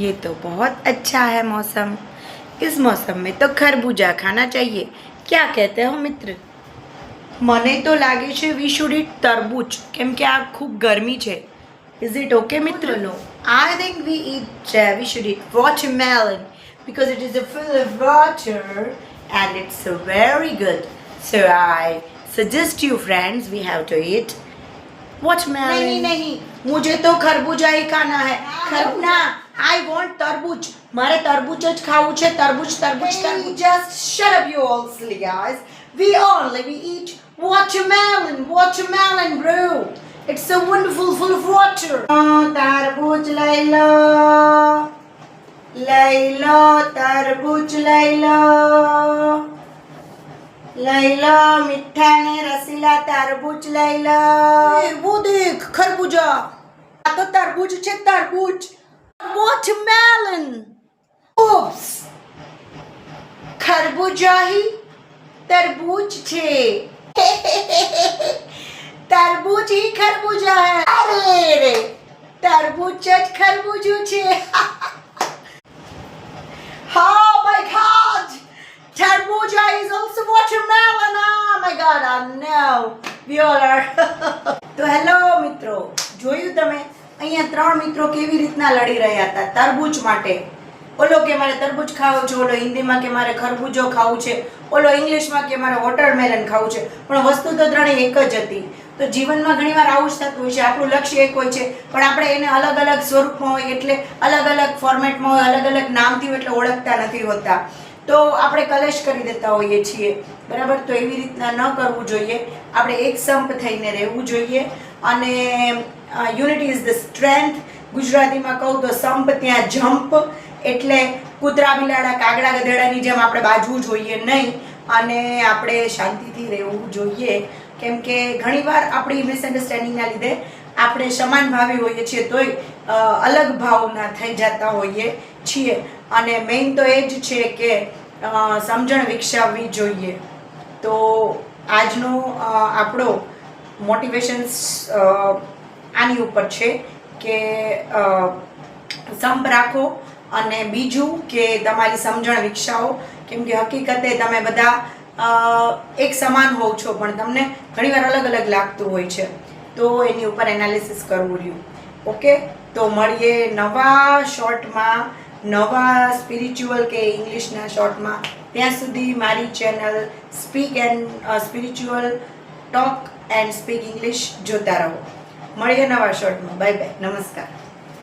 ये तो बहुत अच्छा है मौसम। इस मौसम में तो खरबूजा खाना चाहिए। क्या कहते हो मित्र? મને તો લાગે છે વી શુડ ઈટ તરબૂચ, કેમ કે આ ખૂબ ગરમી છે. ઇઝ ઇટ ઓકે મિત્ર? No, I think we should eat watermelon because it is full of water and it's very good. So I suggest you friends we have to eat watermelon. नहीं नहीं, मुझे तो खरबूजा ही खाना है. खरबूजा, I want तरबूज. मारे तरबूज જ ખાવું છે. तरबूज तरबूज तरबूज. Just shut up you all silly guys. We eat watermelon bro. It's so wonderful, full of water. तरबूज લઈ લો तरबूज લઈ લો મીઠા ને રસીલા तरबूज લઈ લો. वो देख खरबूजा. આ તો तरबूज છે, तरबूज. watermelon. oops, खरबूजा ही तरबूज છે. तरबूज ही खरबूजा है. अरे रे, तरबूज જ ખરબૂજું છે. Oh my god, tarbuja is also watermelon. Oh my god, I know we all are. તો હેલો મિત્રો, જોયું તમે અહીંયા ત્રણ મિત્રો કેવી રીતના લડી રહ્યા હતા તરબૂચ માટે. ઓલો કે મારે તરબૂચ ખાવું છે, ઓલો હિન્દીમાં કે મારે ખરબૂજો ખાવું છે, ઓલો ઇંગ્લિશમાં કે મારે વોટરમેલન ખાવું છે. પણ વસ્તુ તો ત્રણેય એક જ હતી. તો જીવનમાં ઘણીવાર આવું જ થતું હોય છે. આપણું લક્ષ્ય એક હોય છે, પણ આપણે એને અલગ અલગ સ્વરૂપમાં હોય, એટલે અલગ અલગ ફોર્મેટમાં હોય, અલગ અલગ નામથી હોય, એટલે ઓળખતા નથી હોતા. તો આપણે કલેશ કરી દેતા હોઈએ છીએ, બરાબર. તો એવી રીતના ન કરવું જોઈએ. આપણે એક સંપ થઈને રહેવું જોઈએ. અને યુનિટી ઇઝ ધ સ્ટ્રેન્થ. ગુજરાતીમાં કહું તો સંપ ત્યાં જમ્પ. એટલે કૂતરા બિલાડા કાગડા ગધેડાની જેમ આપણે બાજવું જોઈએ નહીં, અને આપણે શાંતિથી રહેવું જોઈએ. કેમ કે ઘણીવાર આપણી મિસઅન્ડરસ્ટેન્ડિંગના લીધે આપણે સમાન ભાવી હોઈએ છીએ તોય અલગ ભાવના થઈ જતા હોઈએ છીએ. અને મેઇન તો એ જ છે કે સમજણ વિકસાવવી જોઈએ. તો આજનો આપણો મોટિવેશન્સ આની ઉપર છે કે સંપ રાખો, અને બીજું કે તમારી સમજણ વિકસાવો. કેમ કે હકીકતે તમે બધા એક સમાન હોવ છો, પણ તમને ઘણીવાર અલગ અલગ લાગતું હોય છે. તો એની ઉપર એનાલિસિસ કરવું રહ્યું. ઓકે, તો મળીએ નવા શોર્ટમાં, નવા સ્પિરિચ્યુઅલ કે ઇંગ્લિશના શોર્ટમાં. ત્યાં સુધી મારી channel speak and spiritual talk and speak English જોતા રહો. મળીએ નવા શોર્ટમાં. બાય બાય, નમસ્કાર.